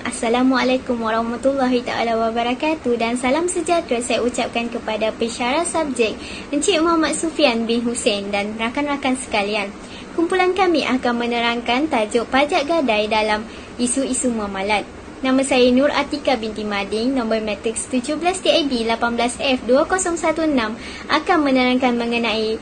Assalamualaikum warahmatullahi ta'ala wabarakatuh dan salam sejahtera saya ucapkan kepada pensyarah subjek Encik Muhammad Sufian bin Hussein dan rakan-rakan sekalian. Kumpulan kami akan menerangkan tajuk pajak gadai dalam isu-isu muamalat. Nama saya Nur Atika binti Mading, nombor matriks 17 TAB 18F2016 akan menerangkan mengenai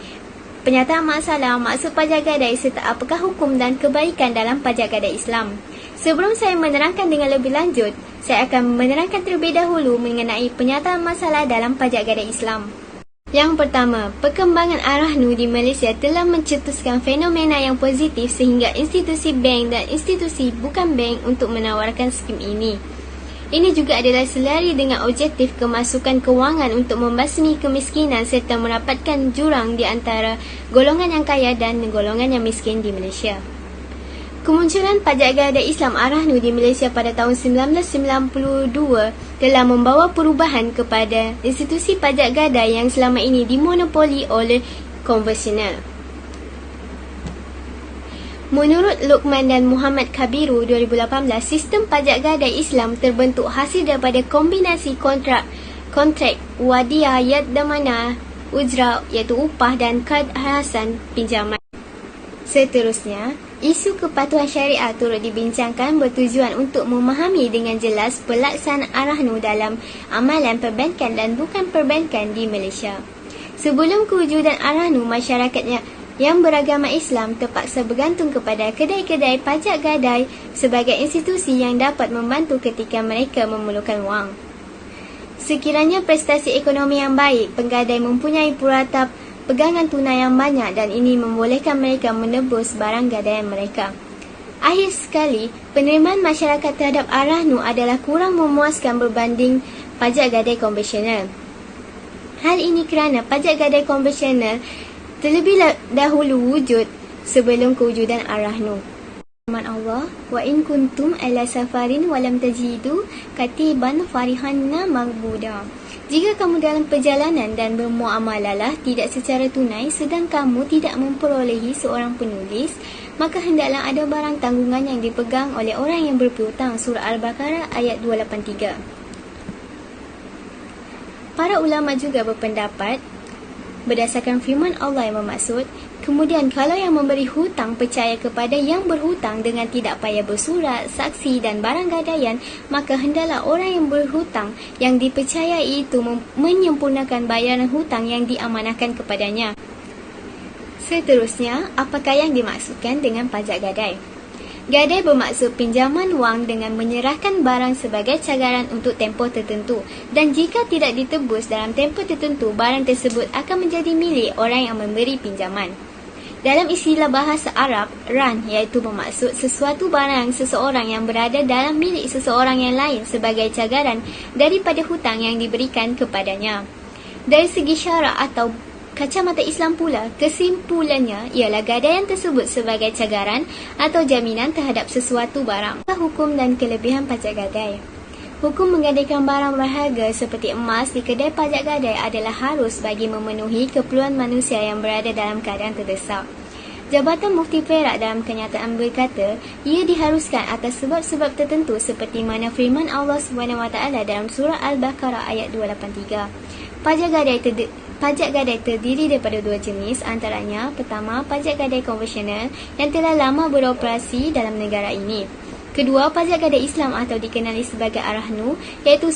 penyataan masalah, maksud pajak gadai serta apakah hukum dan kebaikan dalam pajak gadai Islam. Sebelum saya menerangkan dengan lebih lanjut, saya akan menerangkan terlebih dahulu mengenai penyataan masalah dalam pajak gadai Islam. Yang pertama, perkembangan Arahnu di Malaysia telah mencetuskan fenomena yang positif sehingga institusi bank dan institusi bukan bank untuk menawarkan skim ini. Ini juga adalah selari dengan objektif kemasukan kewangan untuk membasmi kemiskinan serta merapatkan jurang di antara golongan yang kaya dan golongan yang miskin di Malaysia. Kemunculan pajak gadai Islam Arahnu di Malaysia pada tahun 1992 telah membawa perubahan kepada institusi pajak gadai yang selama ini dimonopoli oleh konvensional. Menurut Luqman dan Muhammad Kabiru 2018, sistem pajak gadai Islam terbentuk hasil daripada kombinasi kontrak wadiah yadamana ujra iaitu upah dan kad hasan pinjaman. Seterusnya, isu kepatuhan syariah turut dibincangkan bertujuan untuk memahami dengan jelas pelaksanaan Arahnu dalam amalan perbankan dan bukan perbankan di Malaysia. Sebelum kewujudan Arahnu, masyarakatnya yang beragama Islam terpaksa bergantung kepada kedai-kedai pajak gadai sebagai institusi yang dapat membantu ketika mereka memerlukan wang. Sekiranya prestasi ekonomi yang baik, penggadai mempunyai puratap pegangan tunai yang banyak dan ini membolehkan mereka menebus barang gadaian mereka. Akhir sekali, penerimaan masyarakat terhadap Arahnu adalah kurang memuaskan berbanding pajak gadai konvensional. Hal ini kerana pajak gadai konvensional terlebih dahulu wujud sebelum kewujudan Arahnu. Firman Allah, wa in kuntum ala safarin wa lam tajidu katiban farihanna maghbuda. Jika kamu dalam perjalanan dan bermuamalalah tidak secara tunai sedang kamu tidak memperolehi seorang penulis, maka hendaklah ada barang tanggungan yang dipegang oleh orang yang berpiutang. Surah Al-Baqarah ayat 283. Para ulama juga berpendapat berdasarkan firman Allah yang bermaksud, kemudian kalau yang memberi hutang percaya kepada yang berhutang dengan tidak payah bersurat, saksi dan barang gadaian, maka hendaklah orang yang berhutang yang dipercayai itu menyempurnakan bayaran hutang yang diamanahkan kepadanya. Seterusnya, apakah yang dimaksudkan dengan pajak gadai? Gadai bermaksud pinjaman wang dengan menyerahkan barang sebagai cagaran untuk tempoh tertentu dan jika tidak ditebus dalam tempoh tertentu, barang tersebut akan menjadi milik orang yang memberi pinjaman. Dalam istilah bahasa Arab, ran iaitu bermaksud sesuatu barang seseorang yang berada dalam milik seseorang yang lain sebagai cagaran daripada hutang yang diberikan kepadanya. Dari segi syarak atau kacamata Islam pula, kesimpulannya ialah gadaian tersebut sebagai cagaran atau jaminan terhadap sesuatu barang. Hukum dan kelebihan pajak gadai. Hukum menggadaikan barang berharga seperti emas di kedai pajak gadai adalah harus bagi memenuhi keperluan manusia yang berada dalam keadaan terdesak. Jabatan Mufti Perak dalam kenyataan berkata, ia diharuskan atas sebab-sebab tertentu seperti mana firman Allah SWT dalam surah Al-Baqarah ayat 283. Pajak gadai terdiri daripada dua jenis, antaranya pertama, pajak gadai konvensional yang telah lama beroperasi dalam negara ini. Kedua, pajak gadai Islam atau dikenali sebagai Arahnu, iaitu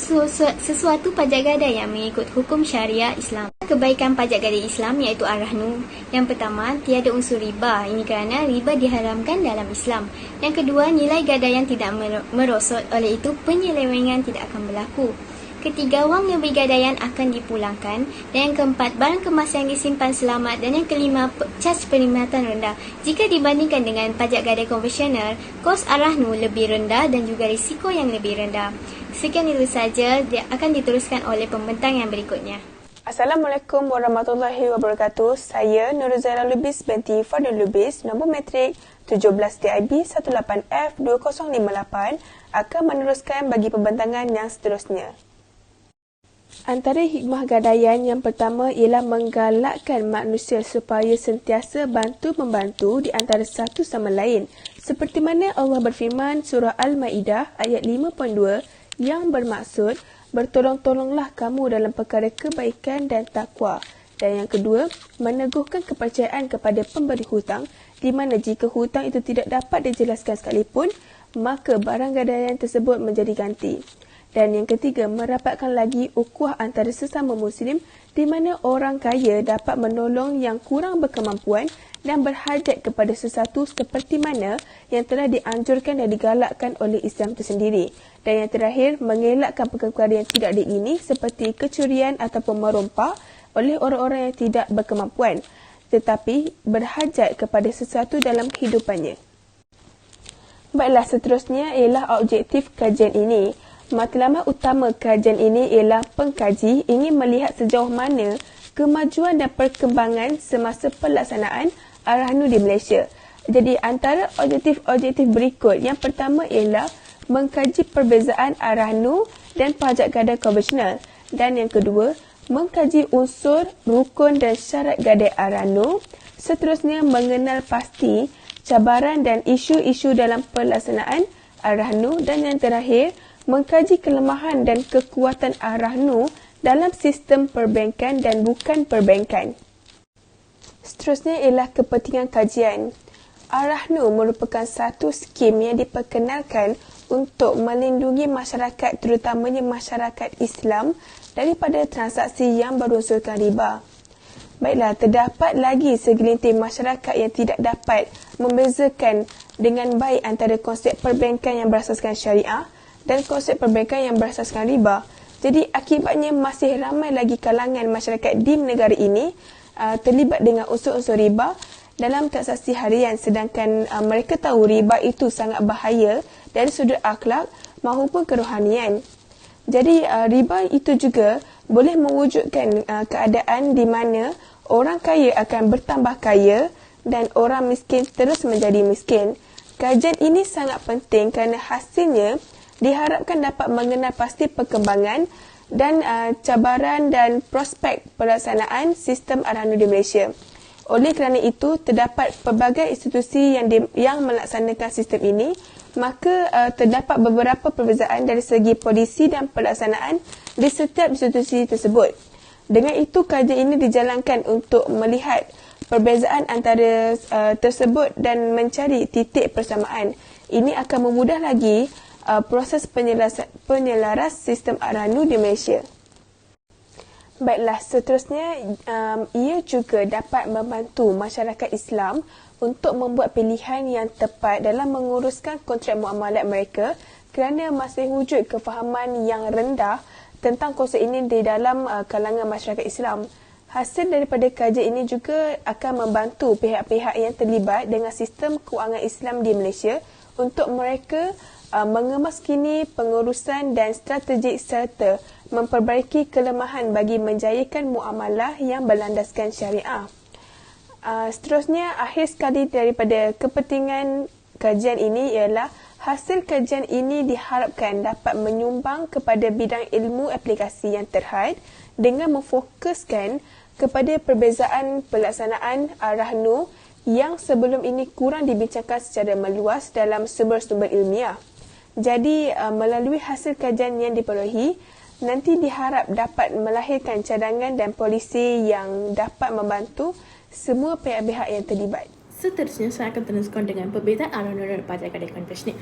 sesuatu pajak gadai yang mengikut hukum syariah Islam. Kebaikan pajak gadai Islam iaitu Arahnu. Yang pertama, tiada unsur riba. Ini kerana riba diharamkan dalam Islam. Yang kedua, nilai gadaian tidak merosot, oleh itu penyelewengan tidak akan berlaku. Ketiga, wang yang bergadaian akan dipulangkan. Dan yang keempat, barang kemas yang disimpan selamat. Dan yang kelima, caj perkhidmatan rendah. Jika dibandingkan dengan pajak gadai konvensional, kos Arahnu lebih rendah dan juga risiko yang lebih rendah. Sekian itu saja, dia akan diteruskan oleh pembentang yang berikutnya. Assalamualaikum warahmatullahi wabarakatuh. Saya Nurzaira Lubis binti Fadul Lubis, nombor matrik 17 TIB 18F2058 akan meneruskan bagi pembentangan yang seterusnya. Antara hikmah gadaian yang pertama ialah menggalakkan manusia supaya sentiasa bantu-membantu di antara satu sama lain. Seperti mana Allah berfirman surah Al-Ma'idah ayat 5.2 yang bermaksud, bertolong-tolonglah kamu dalam perkara kebaikan dan takwa. Dan yang kedua, meneguhkan kepercayaan kepada pemberi hutang, di mana jika hutang itu tidak dapat dijelaskan sekalipun, maka barang gadaian tersebut menjadi ganti. Dan yang ketiga, merapatkan lagi ukhuwah antara sesama Muslim di mana orang kaya dapat menolong yang kurang berkemampuan dan berhajat kepada sesuatu seperti mana yang telah dianjurkan dan digalakkan oleh Islam itu sendiri. Dan yang terakhir, mengelakkan perkara yang tidak diingini seperti kecurian ataupun merompak oleh orang-orang yang tidak berkemampuan tetapi berhajat kepada sesuatu dalam kehidupannya. Baiklah, seterusnya ialah objektif kajian ini. Matlamat utama kajian ini ialah pengkaji ingin melihat sejauh mana kemajuan dan perkembangan semasa pelaksanaan Ar-Rahnu di Malaysia. Jadi antara objektif-objektif berikut, yang pertama ialah mengkaji perbezaan Ar-Rahnu dan pajak gadai konvensional. Dan yang kedua, mengkaji unsur, rukun dan syarat gadai Ar-Rahnu. Seterusnya, mengenal pasti cabaran dan isu-isu dalam pelaksanaan Ar-Rahnu. Dan yang terakhir, mengkaji kelemahan dan kekuatan Ar-Rahnu dalam sistem perbankan dan bukan perbankan. Seterusnya ialah kepentingan kajian. Ar-Rahnu merupakan satu skim yang diperkenalkan untuk melindungi masyarakat, terutamanya masyarakat Islam, daripada transaksi yang berunsurkan riba. Baiklah, terdapat lagi segelintir masyarakat yang tidak dapat membezakan dengan baik antara konsep perbankan yang berasaskan syariah dan konsep perbankan yang berasaskan riba. Jadi akibatnya masih ramai lagi kalangan masyarakat di negara ini terlibat dengan unsur-unsur riba dalam transaksi harian, sedangkan mereka tahu riba itu sangat bahaya dari sudut akhlak maupun kerohanian. Jadi riba itu juga boleh mewujudkan keadaan di mana orang kaya akan bertambah kaya dan orang miskin terus menjadi miskin. Kajian ini sangat penting kerana hasilnya diharapkan dapat mengenal pasti perkembangan dan cabaran dan prospek pelaksanaan sistem Ar-Rahnu di Malaysia. Oleh kerana itu, terdapat pelbagai institusi yang melaksanakan sistem ini, maka terdapat beberapa perbezaan dari segi polisi dan pelaksanaan di setiap institusi tersebut. Dengan itu, kajian ini dijalankan untuk melihat perbezaan antara tersebut dan mencari titik persamaan. Ini akan memudah lagi proses penyelaras sistem Ar-Rahnu di Malaysia. Baiklah, seterusnya ia juga dapat membantu masyarakat Islam untuk membuat pilihan yang tepat dalam menguruskan kontrak muamalat mereka kerana masih wujud kefahaman yang rendah tentang konsep ini di dalam kalangan masyarakat Islam. Hasil daripada kajian ini juga akan membantu pihak-pihak yang terlibat dengan sistem kewangan Islam di Malaysia untuk mereka mengemaskini pengurusan dan strategik serta memperbaiki kelemahan bagi menjayakan muamalah yang berlandaskan syariah. Seterusnya, akhir sekali daripada kepentingan kajian ini ialah hasil kajian ini diharapkan dapat menyumbang kepada bidang ilmu aplikasi yang terhad dengan memfokuskan kepada perbezaan pelaksanaan Ar-Rahnu yang sebelum ini kurang dibincangkan secara meluas dalam sumber-sumber ilmiah. Jadi, melalui hasil kajian yang diperolehi, nanti diharap dapat melahirkan cadangan dan polisi yang dapat membantu semua pihak-pihak yang terlibat. Seterusnya, saya akan teruskan dengan perbezaan Ar-Rahnu dan pajak gadai konvensional.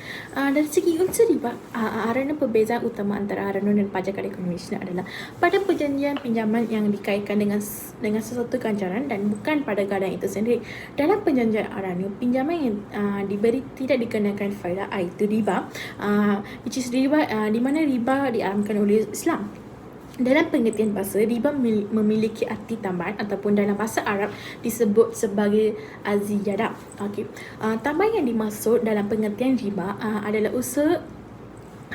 Dari segi unsur riba, Ar-Rahnu perbezaan utama antara Ar-Rahnu dan pajak gadai konvensional adalah pada perjanjian pinjaman yang dikaitkan dengan sesuatu ganjaran dan bukan pada gadai itu sendiri. Dalam perjanjian Ar-Rahnu, pinjaman yang diberi tidak dikenakan faedah, iaitu riba, which is riba di mana riba diharamkan oleh Islam. Dalam pengertian bahasa, riba memiliki arti tambahan ataupun dalam bahasa Arab disebut sebagai ziyadah. Tambahan yang dimaksud dalam pengertian riba adalah usaha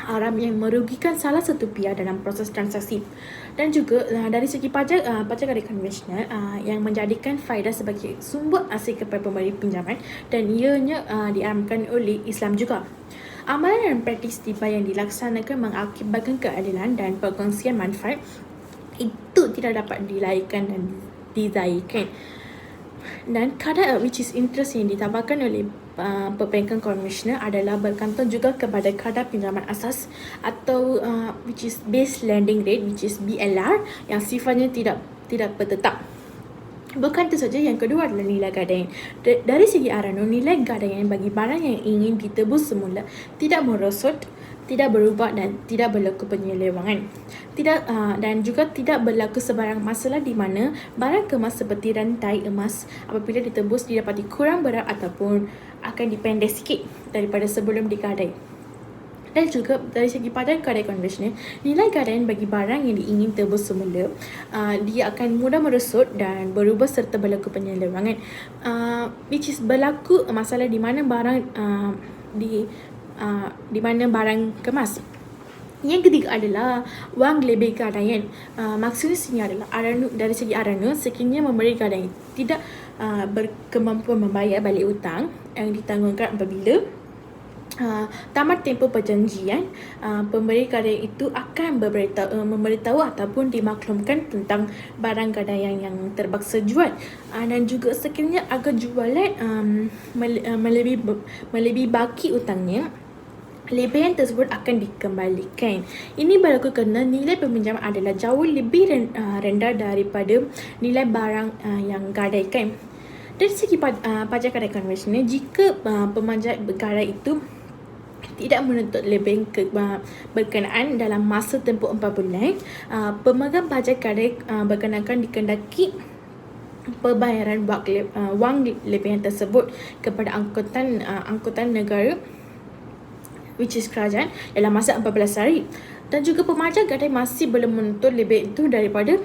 haram yang merugikan salah satu pihak dalam proses transaksi. Dan juga dari segi pajak gadai konvensional yang menjadikan faedah sebagai sumber asing kepada pemberi pinjaman dan ianya diharamkan oleh Islam juga. Amalan dan praktis riba yang dilaksanakan mengakibatkan keadilan dan perkongsian manfaat itu tidak dapat dilaikan dan dizahirkan. Dan kadar which is interest yang ditambahkan oleh Perbankan Commissioner adalah bergantung juga kepada kadar pinjaman asas atau which is base lending rate, which is BLR, yang sifatnya tidak bertetap. Bukan itu saja, yang kedua adalah nilai gadaian. Dari segi RNO, nilai gadaian bagi barang yang ingin ditebus semula tidak merosot, tidak berubah dan tidak berlaku penyelewangan. Dan juga tidak berlaku sebarang masalah di mana barang kemas seperti rantai emas apabila ditebus didapati kurang berat ataupun akan dipendek sikit daripada sebelum digadai. Dan juga dari segi pajak gadai konvensional, nilai gadaian bagi barang yang diingin tebus semula dia akan mudah merosot dan berubah serta berlaku penyelewangan, which is berlaku masalah di mana barang di mana barang kemas. Yang ketiga adalah wang lebih gadaian. Maksudnya sini adalah dari segi RNO, sekiranya memberi gadaian tidak berkemampuan membayar balik hutang yang ditanggungkan apabila tamat tempoh perjanjian, pemberi gadaian itu akan memberitahu ataupun dimaklumkan tentang barang gadaian yang terpaksa jual, dan juga sekiranya agak jualan melebihi baki hutangnya, lebihan tersebut akan dikembalikan. Ini berlaku kerana nilai peminjaman adalah jauh lebih rendah daripada nilai barang yang gadaikan. Dari segi pajak gadai konvensional, jika pemanjat gadai itu tidak menuntut lebih berkenaan dalam masa tempoh 4 bulan, pemegang pajak gadai berkenakan dikendaki pembayaran wang lebihan tersebut kepada angkutan negara, which is kerajaan, dalam masa 14 hari. Dan juga pemajak gadai masih belum menuntut lebih itu daripada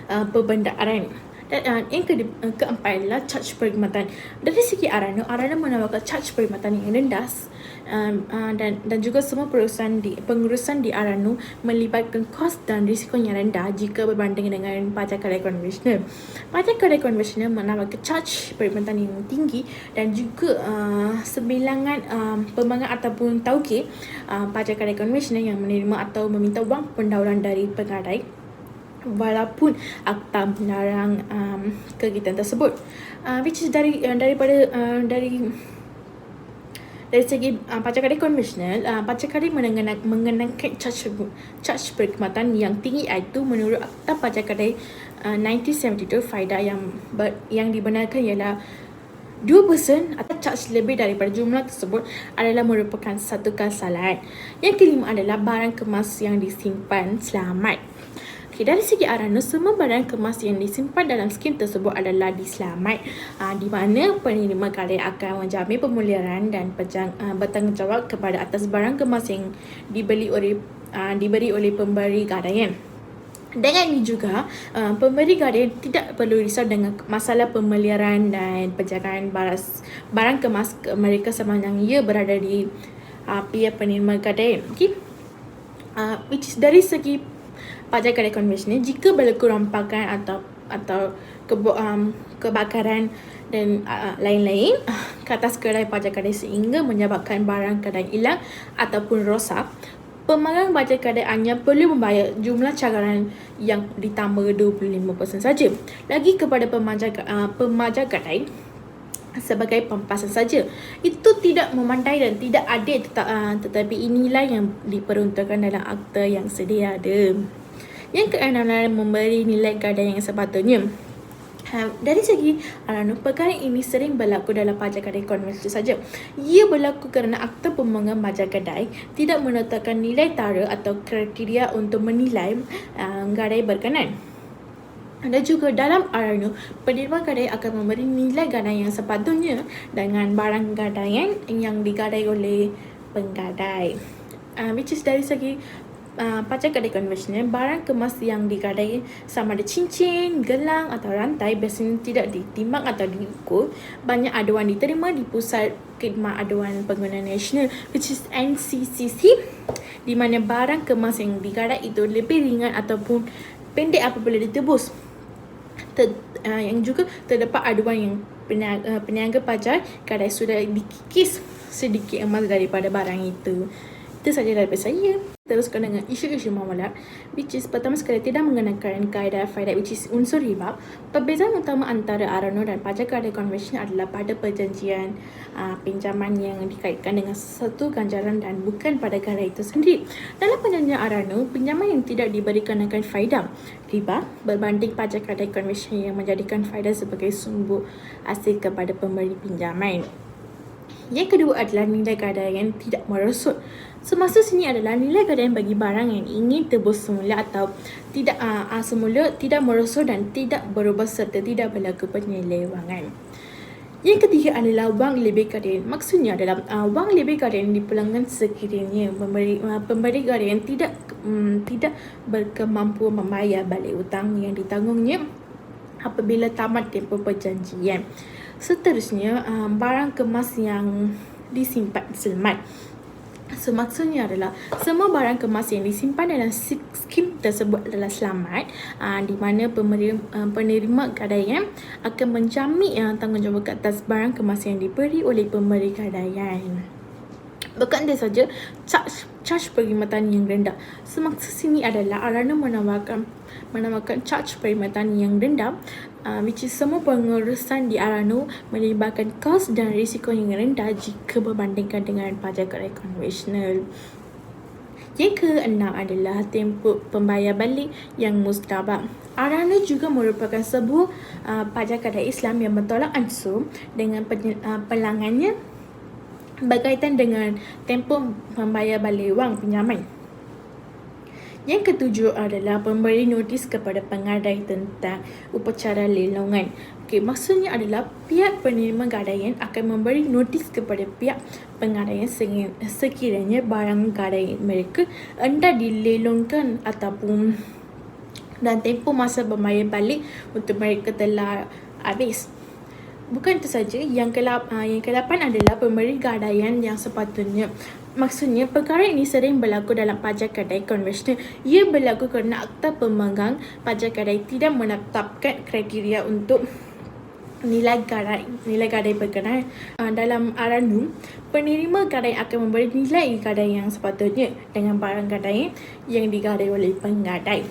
perbendaharaan. Dan yang keempat adalah charge perkhidmatan. Dari segi RNO menawarkan charge perkhidmatan yang rendah, dan juga semua pengurusan di RNO melibatkan kos dan risiko yang rendah jika berbanding dengan pajak gadai konvensional. Pajak gadai konvensional menawarkan charge perkhidmatan yang tinggi dan juga sebilangan pembangun ataupun tauke pajak gadai konvensional yang menerima atau meminta wang pendaulan dari penggadai walaupun akta melarang kegiatan tersebut, which is dari segi pajak gadai konvensional, pajak gadai mengenakan charge perkhidmatan yang tinggi, iaitu menurut akta pajak gadai 1972, faedah yang dibenarkan ialah 2% atau charge lebih daripada jumlah tersebut adalah merupakan satu kesalahan. Yang kelima adalah barang kemas yang disimpan selamat. Dari segi RNO, semua barang kemas yang disimpan dalam skim tersebut adalah diselamat, di mana penerima gadai akan menjamin pemeliharaan dan bertanggungjawab kepada atas barang kemas yang diberi oleh pemberi gadaian. Dengan ini juga, pemberi gadaian tidak perlu risau dengan masalah pemeliharaan dan penjagaan barang kemas mereka sepanjang ia berada di pihak penerima gadaian. Which is dari segi pajak gadai konvensional, jika berlaku rompakan atau kebakaran dan lain-lain ke atas kedai pajak gadai sehingga menyebabkan barang gadai hilang ataupun rosak, pemegang pajak gadai hanya perlu membayar jumlah cagaran yang ditambah 25% saja lagi kepada pemajak gadai sebagai pampasan saja. Itu tidak memandai dan tidak adil, tetapi inilah yang diperuntukkan dalam akta yang sedia ada. Yang keenam adalah memberi nilai gadai yang sepatutnya. Dari segi RNO, perkara ini sering berlaku dalam pajak gadai konvensional saja. Ia berlaku kerana akta pemegang pajak gadai tidak menetapkan nilai tara atau kriteria untuk menilai gadai berkenan. Dan juga dalam RNO, penerima gadai akan memberi nilai gadai yang sepatutnya dengan barang gadaian yang digadai oleh penggadai. Which is dari segi pajak gadai konvensional, barang kemas yang digadai sama ada cincin, gelang atau rantai biasanya tidak ditimbang atau diukur. Banyak aduan diterima di Pusat Khidmat Aduan Pengguna Nasional, which is NCCC, di mana barang kemas yang digadai itu lebih ringan ataupun pendek apabila ditebus. Yang juga terdapat aduan yang peniaga pajak gadai sudah dikikis sedikit emas daripada barang itu. Itu sahaja daripada saya. Teruskan dengan isu-isu muamalat, which is pertama sekali tidak mengenakan kaedah faidah, which is unsur riba. Perbezaan utama antara RRNO dan pajak gadai konvensional adalah pada perjanjian pinjaman yang dikaitkan dengan satu ganjaran dan bukan pada gadai itu sendiri. Dalam perjanjian RRNO, pinjaman yang tidak diberikan akan faedah riba berbanding pajak gadai konvensional yang menjadikan faedah sebagai sumber asing kepada pemberi pinjaman. Yang kedua adalah nilai gadaian tidak merosot. Semasa sini adalah nilai gadaian bagi barang yang ingin tebus semula atau tidak semula tidak merosot dan tidak berubah serta tidak berlaku penyelewangan. Yang ketiga adalah wang lebih gadaian. Maksudnya adalah wang lebih gadaian dipulangkan sekiranya pemberi gadaian tidak berkemampuan membayar balik hutang yang ditanggungnya apabila tamat tempoh perjanjian. Seterusnya, barang kemas yang disimpan selamat. So, maksudnya adalah semua barang kemas yang disimpan dalam skim tersebut adalah selamat, di mana penerima gadaian akan menjamin tanggungjawab ke atas barang kemas yang diberi oleh pemberi gadaian. Bukan dia saja, charge perkhidmatan yang rendah. Semaksud sini adalah RRNO menawarkan charge perkhidmatan yang rendah, which is semua pengurusan di RRNO melibatkan kos dan risiko yang rendah jika berbandingkan dengan pajak gadai konvensional. Yang keenam adalah tempoh pembayar balik yang mustabak. RRNO juga merupakan sebuah pajak gadai Islam yang bertolak ansur dengan pelanggannya berkaitan dengan tempoh membayar balik wang pinjaman. Yang ketujuh adalah pemberi notis kepada pengadai tentang upacara lelongan. Maksudnya adalah pihak penerima gadaian akan memberi notis kepada pihak pengadaian sekiranya barang gadaian mereka hendak dilelongkan ataupun dan tempoh masa membayar balik untuk mereka telah habis. Bukan itu saja, yang ke-8 adalah pemberi gadaian yang sepatutnya. Maksudnya, perkara ini sering berlaku dalam pajak gadai konvensional. Ia berlaku kerana akta pemegang pajak gadai tidak menetapkan kriteria untuk nilai gadai berkenaan. Dalam RRNO, penerima gadai akan memberi nilai gadai yang sepatutnya dengan barang gadai yang digadai oleh penggadai.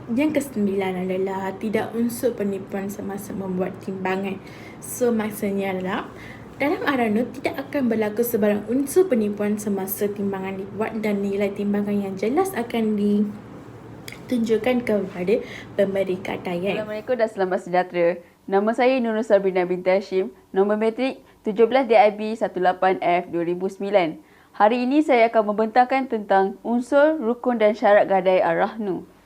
Yang ke-9 adalah tidak unsur penipuan semasa membuat timbangan. So, maksudnya adalah dalam RRNO tidak akan berlaku sebarang unsur penipuan semasa timbangan dibuat dan nilai timbangan yang jelas akan ditunjukkan kepada pemberi gadaian. Assalamualaikum dan selamat sejahtera. Nama saya Nurul Sabrina binti Hashim, nombor matrik 17 DIB 18F 2009. Hari ini saya akan membentangkan tentang unsur, rukun dan syarat gadai RRNO.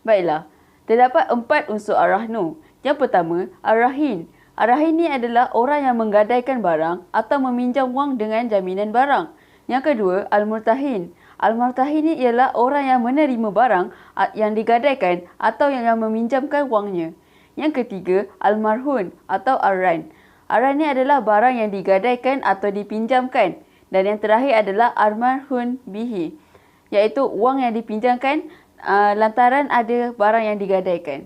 Baiklah, terdapat 4 unsur RRNO. Yang pertama, Ar-Rahin. Ar-Rahin ni adalah orang yang menggadaikan barang atau meminjam wang dengan jaminan barang. Yang kedua, Al-Murtahin. Al-Murtahin ni ialah orang yang menerima barang yang digadaikan atau yang meminjamkan wangnya. Yang ketiga, Al-Marhun atau Ar-Ran. Ar-Ran ni adalah barang yang digadaikan atau dipinjamkan. Dan yang terakhir adalah Al-Marhun Bihi, iaitu wang yang dipinjamkan lantaran ada barang yang digadaikan.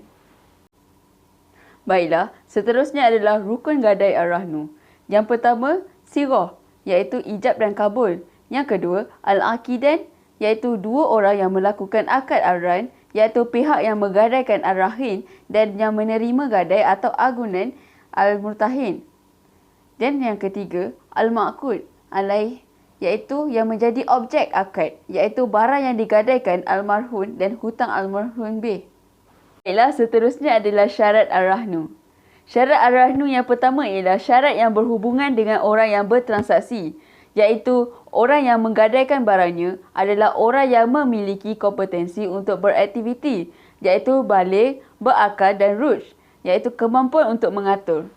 Baiklah, seterusnya adalah rukun gadai RRNO. Yang pertama, sirah, iaitu ijab dan kabul. Yang kedua, al-aqidan, iaitu dua orang yang melakukan akad ar-ran, iaitu pihak yang menggadaikan ar-rahin dan yang menerima gadai atau agunan al-murtahin. Dan yang ketiga, al-ma'qud alaih, iaitu yang menjadi objek akad, iaitu barang yang digadaikan almarhum dan hutang almarhum B. Baiklah, seterusnya adalah syarat RRNO. Syarat RRNO yang pertama ialah syarat yang berhubungan dengan orang yang bertransaksi, iaitu orang yang menggadaikan barangnya adalah orang yang memiliki kompetensi untuk beraktiviti, iaitu baligh, berakal dan rushd, iaitu kemampuan untuk mengatur.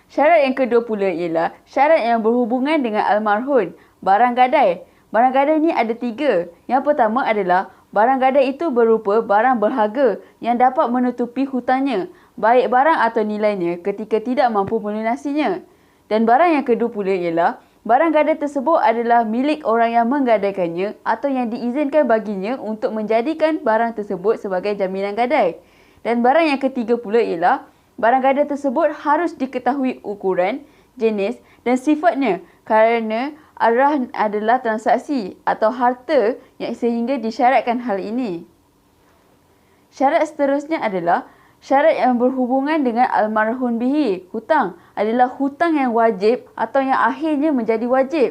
Syarat yang kedua pula ialah syarat yang berhubungan dengan almarhum, barang gadai. Barang gadai ni ada 3. Yang pertama adalah barang gadai itu berupa barang berharga yang dapat menutupi hutangnya, baik barang atau nilainya ketika tidak mampu melunasinya. Dan barang yang kedua pula ialah barang gadai tersebut adalah milik orang yang menggadaikannya atau yang diizinkan baginya untuk menjadikan barang tersebut sebagai jaminan gadai. Dan barang yang ketiga pula ialah barang gadai tersebut harus diketahui ukuran, jenis dan sifatnya kerana arah adalah transaksi atau harta yang sehingga disyaratkan hal ini. Syarat seterusnya adalah syarat yang berhubungan dengan almarhum bihi. Hutang adalah hutang yang wajib atau yang akhirnya menjadi wajib.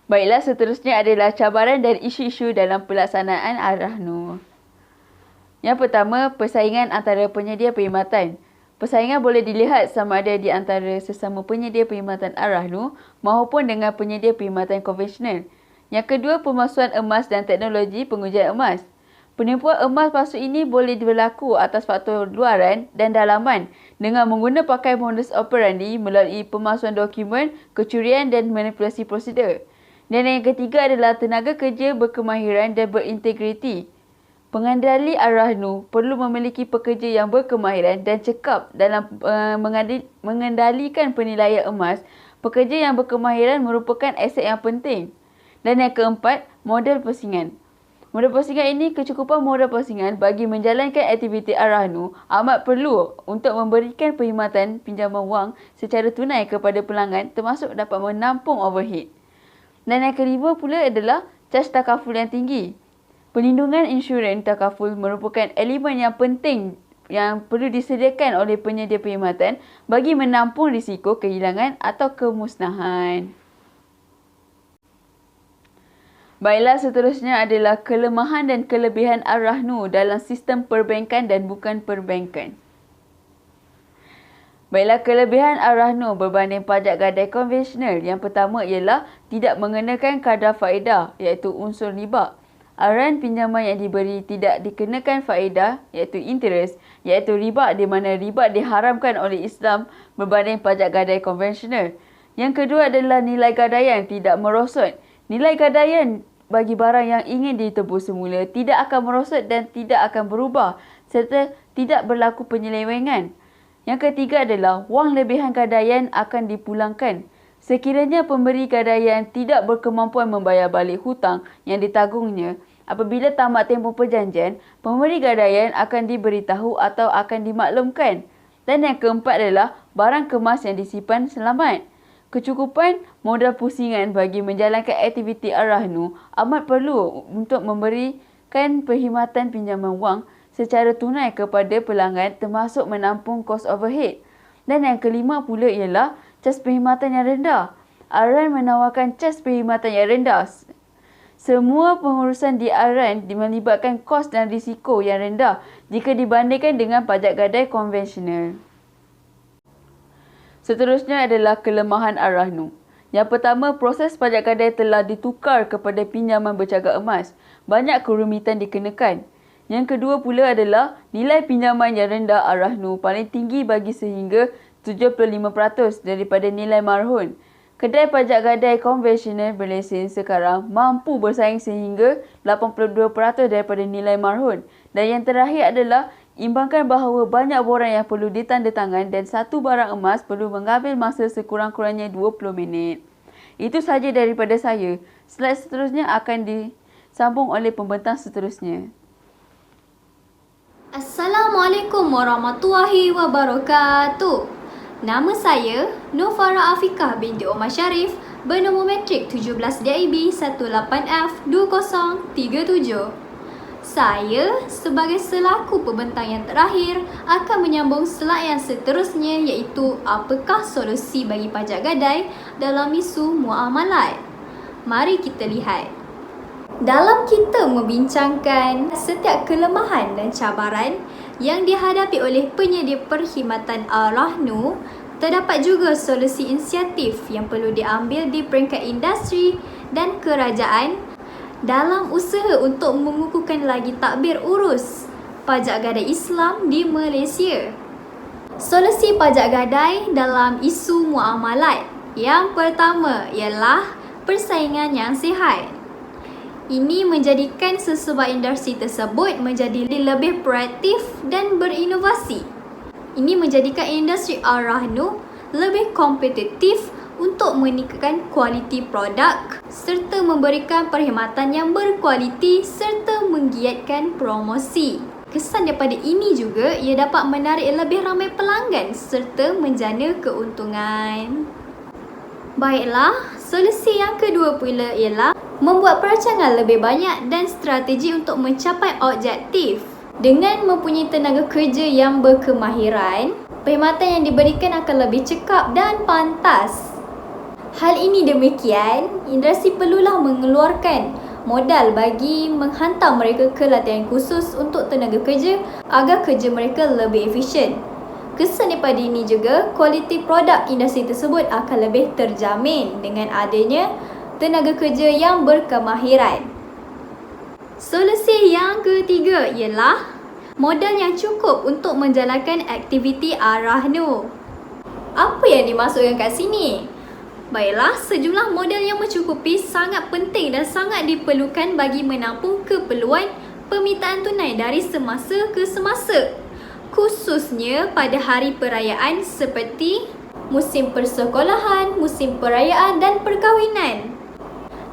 Baiklah, seterusnya adalah cabaran dan isu-isu dalam pelaksanaan Ar-Rahnu. Yang pertama, persaingan antara penyedia perkhidmatan. Persaingan boleh dilihat sama ada di antara sesama penyedia perkhidmatan Ar-Rahnu maupun dengan penyedia perkhidmatan konvensional. Yang kedua, pemalsuan emas dan teknologi pengujian emas. Penipuan emas palsu ini boleh berlaku atas faktor luaran dan dalaman dengan menggunakan pakai modus operandi melalui pemalsuan dokumen, kecurian dan manipulasi prosedur. Dan yang ketiga adalah tenaga kerja berkemahiran dan berintegriti. Pengendali Ar-Rahnu perlu memiliki pekerja yang berkemahiran dan cekap dalam mengendalikan penilaian emas. Pekerja yang berkemahiran merupakan aset yang penting. Dan yang keempat, modal persingan. Modal persingan ini, kecukupan modal persingan bagi menjalankan aktiviti Ar-Rahnu amat perlu untuk memberikan perkhidmatan pinjaman wang secara tunai kepada pelanggan termasuk dapat menampung overhead. Dan yang kelima pula adalah caj takaful yang tinggi. Perlindungan insurans takaful merupakan elemen yang penting yang perlu disediakan oleh penyedia perkhidmatan bagi menampung risiko kehilangan atau kemusnahan. Baiklah, seterusnya adalah kelemahan dan kelebihan Ar-Rahnu dalam sistem perbankan dan bukan perbankan. Baiklah, kelebihan Ar-Rahnu berbanding pajak gadai konvensional. Yang pertama ialah tidak mengenakan kadar faedah iaitu unsur riba. Arahan pinjaman yang diberi tidak dikenakan faedah iaitu interest, iaitu riba di mana riba diharamkan oleh Islam berbanding pajak gadai konvensional. Yang kedua adalah nilai gadaian tidak merosot. Nilai gadaian bagi barang yang ingin ditebus semula tidak akan merosot dan tidak akan berubah serta tidak berlaku penyelewengan. Yang ketiga adalah wang lebihan gadaian akan dipulangkan. Sekiranya pemberi gadaian tidak berkemampuan membayar balik hutang yang ditagungnya, apabila tamat tempoh perjanjian, pemberi gadaian akan diberitahu atau akan dimaklumkan. Dan yang keempat adalah barang kemas yang disimpan selamat. Kecukupan modal pusingan bagi menjalankan aktiviti Ar-Rahnu amat perlu untuk memberikan perkhidmatan pinjaman wang secara tunai kepada pelanggan termasuk menampung kos overhead. Dan yang kelima pula ialah cas perkhidmatan yang rendah. Ar-Rahn menawarkan cas perkhidmatan yang rendah. Semua pengurusan di Ar-Rahn melibatkan kos dan risiko yang rendah jika dibandingkan dengan pajak gadai konvensional. Seterusnya adalah kelemahan Ar-Rahnu. Yang pertama, proses pajak gadai telah ditukar kepada pinjaman bercagak emas. Banyak kerumitan dikenakan. Yang kedua pula adalah nilai pinjaman yang rendah Ar-Rahnu paling tinggi bagi sehingga 75% daripada nilai marhun. Kedai pajak gadai konvensional berlesen sekarang mampu bersaing sehingga 82% daripada nilai marhun. Dan yang terakhir adalah imbangkan bahawa banyak borang yang perlu ditandatangan dan satu barang emas perlu mengambil masa sekurang-kurangnya 20 minit. Itu sahaja daripada saya. Slide seterusnya akan disambung oleh pembentang seterusnya. Assalamualaikum warahmatullahi wabarakatuh. Nama saya Nur Farah Afiqah binti Omar Sharif bernombor matrik 17 DIB 18F2037. Saya sebagai selaku pembentang yang terakhir akan menyambung slide yang seterusnya iaitu apakah solusi bagi pajak gadai dalam isu muamalat. Mari kita lihat. Dalam kita membincangkan setiap kelemahan dan cabaran yang dihadapi oleh penyedia perkhidmatan Ar-Rahnu, terdapat juga solusi inisiatif yang perlu diambil di peringkat industri dan kerajaan dalam usaha untuk mengukuhkan lagi takbir urus pajak gadai Islam di Malaysia. Solusi pajak gadai dalam isu muamalat. Yang pertama ialah persaingan yang sihat. Ini menjadikan sesebuah industri tersebut menjadi lebih proaktif dan berinovasi. Ini menjadikan industri Ar-Rahnu lebih kompetitif untuk meningkatkan kualiti produk serta memberikan perkhidmatan yang berkualiti serta menggiatkan promosi. Kesan daripada ini juga, ia dapat menarik lebih ramai pelanggan serta menjana keuntungan. Baiklah, solusi yang kedua pula ialah membuat perancangan lebih banyak dan strategi untuk mencapai objektif. Dengan mempunyai tenaga kerja yang berkemahiran, perkhidmatan yang diberikan akan lebih cekap dan pantas. Hal ini demikian, industri perlulah mengeluarkan modal bagi menghantar mereka ke latihan khusus untuk tenaga kerja agar kerja mereka lebih efisien. Kesan daripada ini juga, kualiti produk industri tersebut akan lebih terjamin dengan adanya tenaga kerja yang berkemahiran. Solusi yang ketiga ialah modal yang cukup untuk menjalankan aktiviti Arahno. Apa yang dimaksudkan kat sini? Baiklah, sejumlah modal yang mencukupi sangat penting dan sangat diperlukan bagi menampung keperluan permintaan tunai dari semasa ke semasa, khususnya pada hari perayaan seperti musim persekolahan, musim perayaan dan perkahwinan.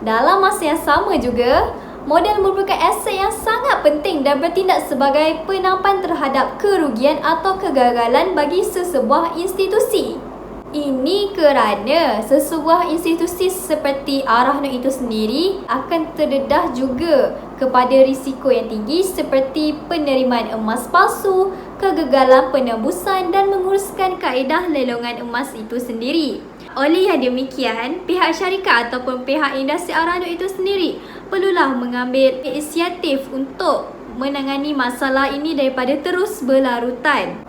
Dalam masa yang sama juga, modal merupakan aset yang sangat penting dan bertindak sebagai penampan terhadap kerugian atau kegagalan bagi sesebuah institusi. Ini kerana sesebuah institusi seperti Arahno itu sendiri akan terdedah juga kepada risiko yang tinggi seperti penerimaan emas palsu, kegagalan penembusan dan menguruskan kaedah lelongan emas itu sendiri. Oleh yang demikian, pihak syarikat ataupun pihak industri Arahno itu sendiri perlulah mengambil inisiatif untuk menangani masalah ini daripada terus berlarutan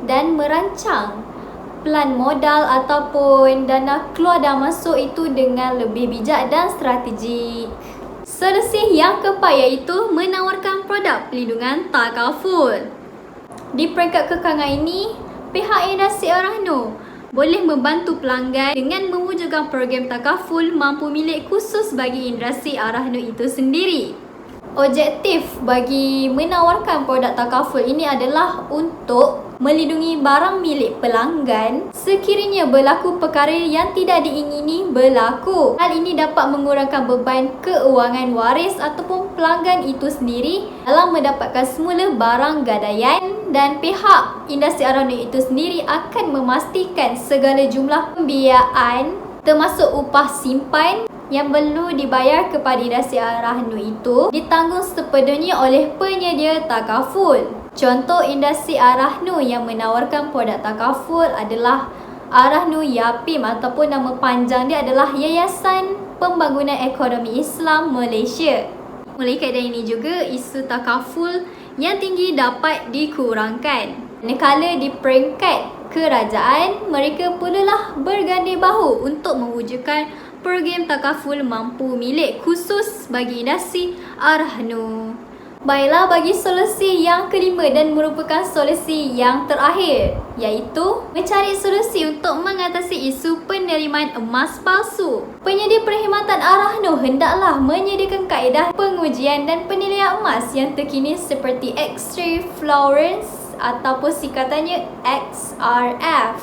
dan merancang plan modal ataupun dana keluar dan masuk itu dengan lebih bijak dan strategik. Solusi yang keempat iaitu menawarkan produk pelindungan takaful. Di peringkat kekangan ini, pihak industri Arahno boleh membantu pelanggan dengan mewujudkan program takaful mampu milik khusus bagi industri Arahno itu sendiri. Objektif bagi menawarkan produk takaful ini adalah untuk melindungi barang milik pelanggan sekiranya berlaku perkara yang tidak diingini berlaku. Hal ini dapat mengurangkan beban keuangan waris ataupun pelanggan itu sendiri dalam mendapatkan semula barang gadaian, dan pihak industri Arahno itu sendiri akan memastikan segala jumlah pembiayaan termasuk upah simpan yang perlu dibayar kepada industri Arahno itu ditanggung sepenuhnya oleh penyedia takaful. Contoh industri Arahno yang menawarkan produk takaful adalah Arahno Yapim ataupun nama panjang dia adalah Yayasan Pembangunan Ekonomi Islam Malaysia. Oleh kerana ini juga isu takaful yang tinggi dapat dikurangkan. Manakala di peringkat kerajaan, mereka perlulah berganding bahu untuk mewujudkan program takaful mampu milik khusus bagi industri Arahno. Baiklah, bagi solusi yang kelima dan merupakan solusi yang terakhir, iaitu mencari solusi untuk mengatasi isu penerimaan emas palsu. Penyedia perkhidmatan Arahno hendaklah menyediakan kaedah pengujian dan penilaian emas yang terkini seperti X-ray fluorescence ataupun singkatannya XRF.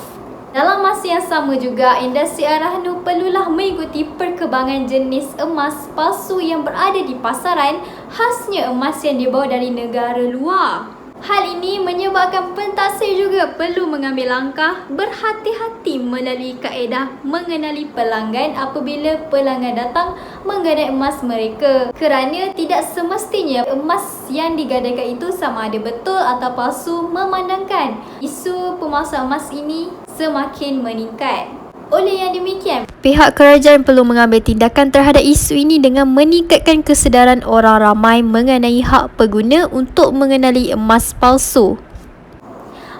Dalam masa yang sama juga, industri Arahno perlulah mengikuti perkembangan jenis emas palsu yang berada di pasaran, khasnya emas yang dibawa dari negara luar. Hal ini menyebabkan pentaksir juga perlu mengambil langkah berhati-hati melalui kaedah mengenali pelanggan apabila pelanggan datang menggadai emas mereka, kerana tidak semestinya emas yang digadaikan itu sama ada betul atau palsu, memandangkan isu pemalsuan emas ini semakin meningkat. Oleh yang demikian, pihak kerajaan perlu mengambil tindakan terhadap isu ini dengan meningkatkan kesedaran orang ramai mengenai hak pengguna untuk mengenali emas palsu.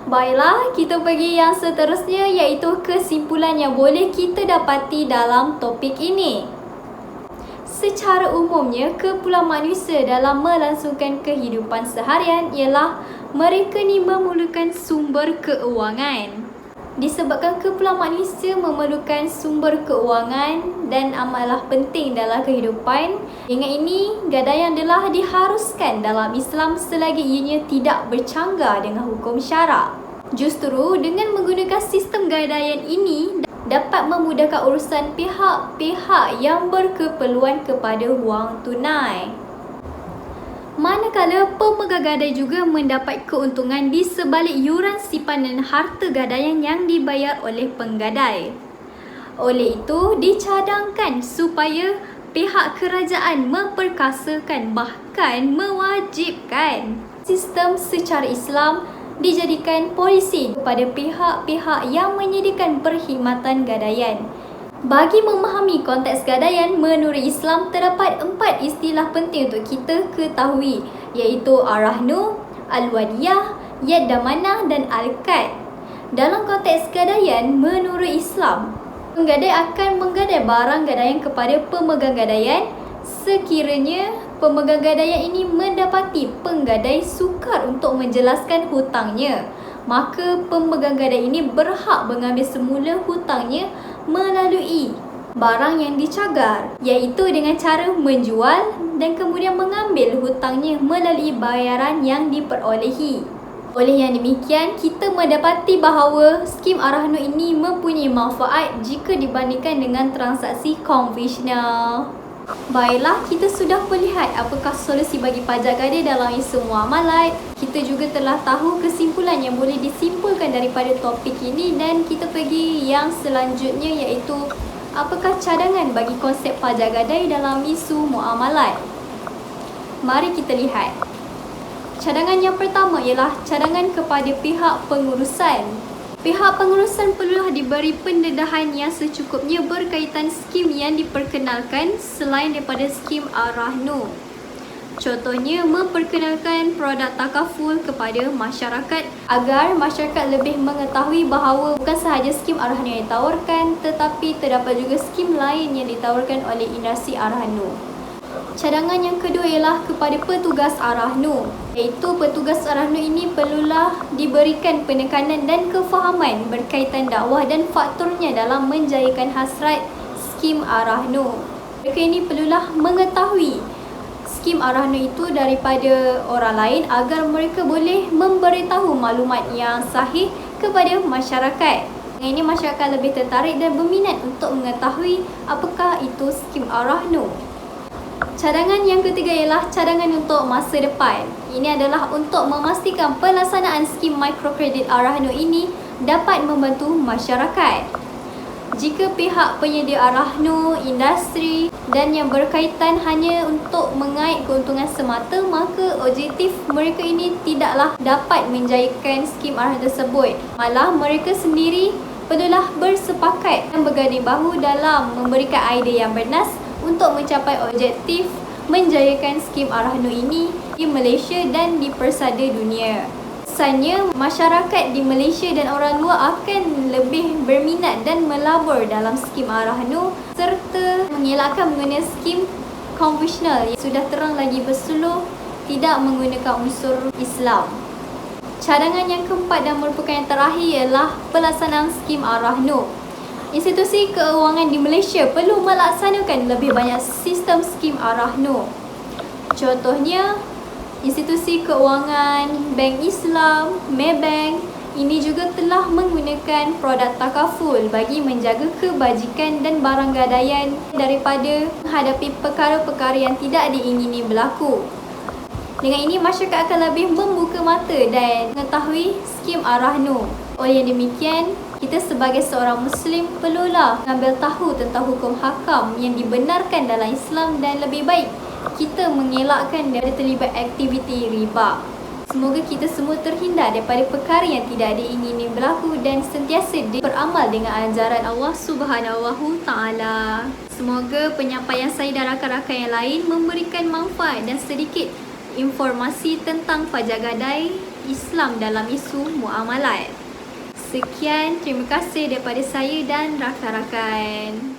Baiklah, kita pergi yang seterusnya, iaitu kesimpulan yang boleh kita dapati dalam topik ini. Secara umumnya, keperluan manusia dalam melangsungkan kehidupan seharian ialah mereka ni memerlukan sumber keuangan. Disebabkan keperluan manusia memerlukan sumber keuangan dan amatlah penting dalam kehidupan, dengan ini gadaian adalah diharuskan dalam Islam selagi ianya tidak bercanggah dengan hukum syarak. Justru dengan menggunakan sistem gadaian ini dapat memudahkan urusan pihak-pihak yang berkeperluan kepada wang tunai. Manakala pemegang gadai juga mendapat keuntungan di sebalik yuran simpanan harta gadaian yang dibayar oleh penggadai. Oleh itu, dicadangkan supaya pihak kerajaan memperkasakan bahkan mewajibkan sistem secara Islam dijadikan polisi kepada pihak-pihak yang menyediakan perkhidmatan gadaian. Bagi memahami konteks gadaian menurut Islam, terdapat 4 istilah penting untuk kita ketahui, iaitu Ar-Rahnu, Al-Wadiyah, Yad Damanah dan Al-Kad. Dalam konteks gadaian menurut Islam, penggadai akan menggadai barang gadaian kepada pemegang gadaian sekiranya pemegang gadaian ini mendapati penggadai sukar untuk menjelaskan hutangnya. Maka pemegang gadai ini berhak mengambil semula hutangnya melalui barang yang dicagar, iaitu dengan cara menjual dan kemudian mengambil hutangnya melalui bayaran yang diperolehi. Oleh yang demikian, kita mendapati bahawa skim Ar-Rahnu ini mempunyai manfaat jika dibandingkan dengan transaksi konvensional. Baiklah, kita sudah melihat apakah solusi bagi pajak gadai dalam isu muamalat. Kita juga telah tahu kesimpulan yang boleh disimpulkan daripada topik ini dan kita pergi yang selanjutnya, iaitu apakah cadangan bagi konsep pajak gadai dalam isu muamalat. Mari kita lihat. Cadangan yang pertama ialah cadangan kepada pihak pengurusan. Pihak pengurusan perlulah diberi pendedahan yang secukupnya berkaitan skim yang diperkenalkan selain daripada skim Ar-Rahnu. Contohnya, memperkenalkan produk takaful kepada masyarakat agar masyarakat lebih mengetahui bahawa bukan sahaja skim Ar-Rahnu yang ditawarkan, tetapi terdapat juga skim lain yang ditawarkan oleh industri Ar-Rahnu. Cadangan yang kedua ialah kepada petugas Ar-Rahnu, iaitu petugas Ar-Rahnu ini perlulah diberikan penekanan dan kefahaman berkaitan dakwah dan faktornya dalam menjayakan hasrat skim Ar-Rahnu. Mereka ini perlulah mengetahui skim Ar-Rahnu itu daripada orang lain agar mereka boleh memberitahu maklumat yang sahih kepada masyarakat. Dengan ini masyarakat lebih tertarik dan berminat untuk mengetahui apakah itu skim Ar-Rahnu. Cadangan yang ketiga ialah cadangan untuk masa depan. Ini adalah untuk memastikan pelaksanaan skim mikrokredit Ar-Rahnu ini dapat membantu masyarakat. Jika pihak penyedia Ar-Rahnu, industri dan yang berkaitan hanya untuk mengait keuntungan semata, maka objektif mereka ini tidaklah dapat menjayakan skim Ar-Rahnu tersebut. Malah mereka sendiri perlulah bersepakat dan berganding bahu dalam memberikan idea yang bernas untuk mencapai objektif menjayakan skim Ar-Rahnu ini di Malaysia dan di persada dunia. Kesannya, masyarakat di Malaysia dan orang luar akan lebih berminat dan melabur dalam skim Ar-Rahnu serta mengelakkan menggunakan skim konvensional yang sudah terang lagi bersuluh tidak menggunakan unsur Islam. Cadangan yang keempat dan merupakan yang terakhir ialah pelaksanaan skim Ar-Rahnu. Institusi keuangan di Malaysia perlu melaksanakan lebih banyak sistem skim Ar-Rahnu. Contohnya, institusi keuangan Bank Islam, Maybank ini juga telah menggunakan produk takaful bagi menjaga kebajikan dan barang gadaian daripada menghadapi perkara-perkara yang tidak diingini berlaku. Dengan ini, masyarakat akan lebih membuka mata dan mengetahui skim Ar-Rahnu. Oleh yang demikian, kita sebagai seorang Muslim perlulah mengambil tahu tentang hukum hakam yang dibenarkan dalam Islam dan lebih baik kita mengelakkan daripada terlibat aktiviti riba. Semoga kita semua terhindar daripada perkara yang tidak diingini berlaku dan sentiasa beramal dengan ajaran Allah Subhanahu Taala. Semoga penyampaian saya dan rakan-rakan yang lain memberikan manfaat dan sedikit informasi tentang pajak gadai Islam dalam isu muamalat. Sekian, terima kasih daripada saya dan rakan-rakan.